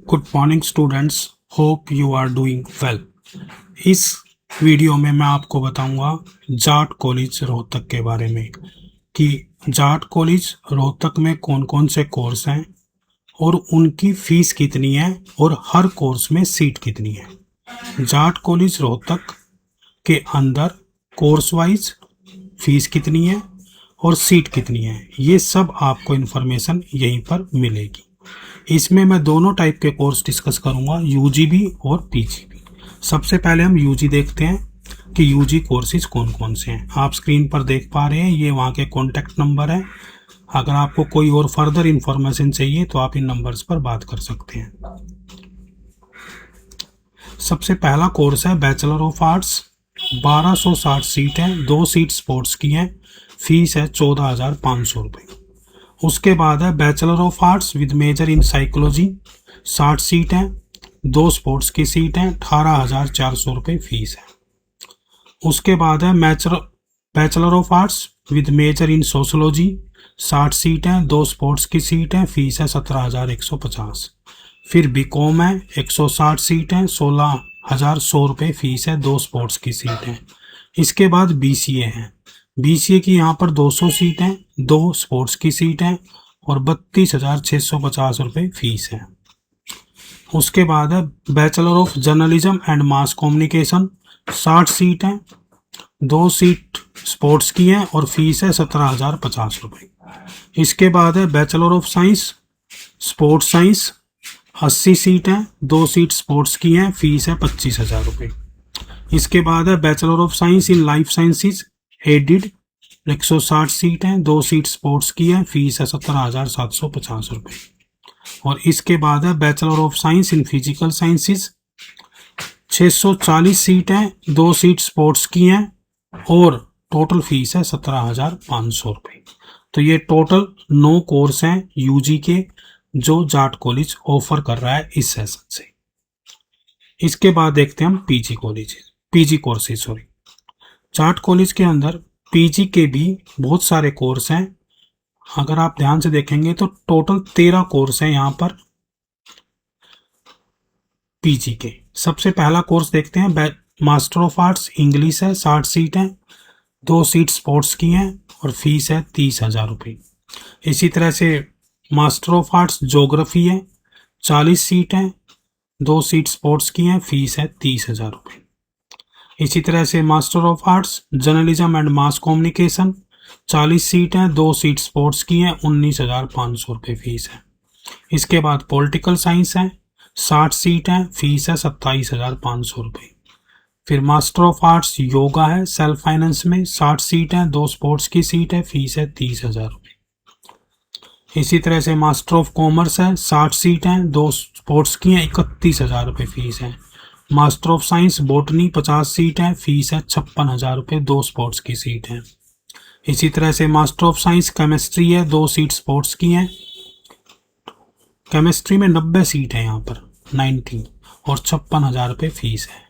Good morning students, hope you are doing well. इस video में मैं आपको बताऊंगा जाट कॉलेज रोहतक के बारे में कि जाट कॉलेज रोहतक में कौन कौन से कोर्स हैं और उनकी फीस कितनी है और हर कोर्स में सीट कितनी है। जाट कॉलेज रोहतक के अंदर कोर्स वाइज फीस कितनी है और सीट कितनी है, ये सब आपको इन्फॉर्मेशन यहीं पर मिलेगी। इसमें मैं दोनों टाइप के कोर्स डिस्कस करूंगा, यूजी भी और पीजी भी। सबसे पहले हम यूजी देखते हैं कि यूजी कोर्सेज कौन कौन से हैं। आप स्क्रीन पर देख पा रहे हैं, ये वहाँ के कॉन्टैक्ट नंबर है। अगर आपको कोई और फर्दर इंफॉर्मेशन चाहिए तो आप इन नंबर्स पर बात कर सकते हैं। सबसे पहला कोर्स है बैचलर ऑफ आर्ट्स। 1260 सीट है, 2 सीट स्पोर्ट्स की हैं, फीस है 14,500 रुपये। उसके बाद है bachelor of arts with major in psychology. 60 seat हैं, 2 स्पोर्ट्स की सीट हैं, 18,400 रुपये फीस है। उसके बाद है bachelor of arts with major in sociology. 60 seat हैं, 2 स्पोर्ट्स की सीट हैं, फीस है 17,150। फिर बीकॉम है, 160 सीट हैं, 16,100 रुपये फीस है, 2 स्पोर्ट्स की सीट हैं। इसके बाद बीसीए है, बीसीए की यहाँ पर 200 सीट हैं, 2 स्पोर्ट्स की सीट हैं और 32,650 रुपये फीस है। उसके बाद है bachelor of journalism and mass communication. 60 seat हैं, 2 सीट स्पोर्ट्स की हैं और फीस है 17,050 रुपये। इसके बाद है bachelor of science sports science. 80 seat हैं, 2 सीट स्पोर्ट्स की हैं, फीस है 25,000 रुपये। इसके बाद है bachelor of science in life sciences added. 160 seat हैं, 2 सीट स्पोर्ट्स की है, फीस है 17,750 रुपये। और इसके बाद है bachelor of science in physical sciences. 640 seat हैं, 2 सीट स्पोर्ट्स की हैं और टोटल फीस है 17,500 रुपये। तो ये टोटल 9 कोर्स हैं यूजी के जो जाट कॉलेज ऑफर कर रहा है इस सेशन से। इसके बाद देखते हैं हम पीजी कोर्सेज। जाट कॉलेज के अंदर पीजी के भी बहुत सारे कोर्स हैं। अगर आप ध्यान से देखेंगे तो टोटल 13 कोर्स हैं यहाँ पर पीजी के। सबसे पहला कोर्स देखते हैं, मास्टर ऑफ आर्ट्स इंग्लिश है, 60 सीट हैं, 2 सीट स्पोर्ट्स की हैं और फीस है 30,000 रुपये। इसी तरह से मास्टर ऑफ आर्ट्स ज्योग्राफी है, 40 सीट हैं, 2 सीट स्पोर्ट्स की हैं, फीस है 30,000 रुपये। इसी तरह से master of arts journalism and mass communication, 40 seat हैं, 2 सीट स्पोर्ट्स की हैं, 19,500 रुपये फीस है। इसके बाद पॉलिटिकल साइंस है, 60 सीट हैं, फीस है 27,500 रुपये। फिर मास्टर ऑफ आर्ट्स योगा है सेल्फ फाइनेंस में, 60 सीट हैं, 2 स्पोर्ट्स की सीट है, फीस है 30,000 रुपये। इसी तरह से मास्टर ऑफ कॉमर्स है, 60 सीट हैं, 2 स्पोर्ट्स की हैं, 31,000 रुपये फीस है। Master of science botany 50 seat है, फीस है 56,000 रुपये, 2 स्पोर्ट्स की सीट है। इसी तरह से मास्टर ऑफ साइंस केमिस्ट्री है, 2 सीट स्पोर्ट्स की हैं, केमिस्ट्री में 90 सीट है यहाँ पर 90 और 56,000 रुपये फीस है।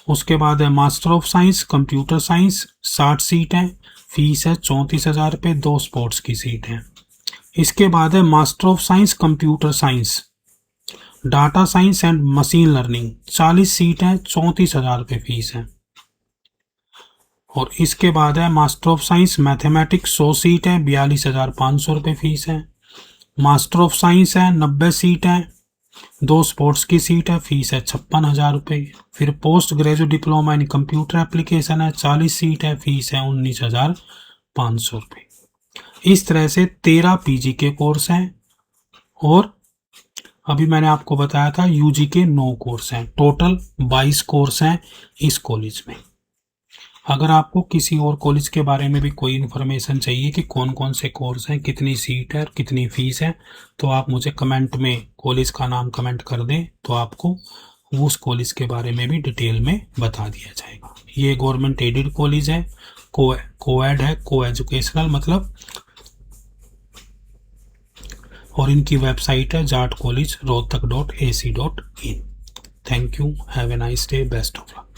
उसके बाद है master of science computer science, 60 seat है, फीस है 34,000 रुपये, 2 स्पोर्ट्स की सीट है। इसके बाद है master of science computer science data science and machine learning, 40 seat है, 34,000 रुपये फीस है। और इसके बाद है master of science mathematics, 100 seat है, 42,500 रुपये फीस है। मास्टर ऑफ साइंस है, 90 सीट है, 2 स्पोर्ट्स की सीट है, फीस है 56,000 रुपये। फिर post graduate diploma in computer application है, 40 सीट है, फीस है 19,500 रुपये। इस तरह से 13 पीजी के कोर्स हैं और अभी मैंने आपको बताया था यूजी के 9 कोर्स हैं। टोटल 22 कोर्स हैं इस कॉलेज में। अगर आपको किसी और कॉलेज के बारे में भी कोई इन्फॉर्मेशन चाहिए कि कौन कौन से कोर्स हैं, कितनी सीट है और कितनी फीस है, तो आप मुझे कमेंट में कॉलेज का नाम कमेंट कर दें, तो आपको उस कॉलेज के बारे में भी डिटेल में बता दिया जाएगा। ये गवर्नमेंट एडेड कॉलेज है, कोएड है, को एजुकेशनल मतलब, और इनकी वेबसाइट है jaatcollegerohtak.ac.in। Thank you, have a nice day, best of luck.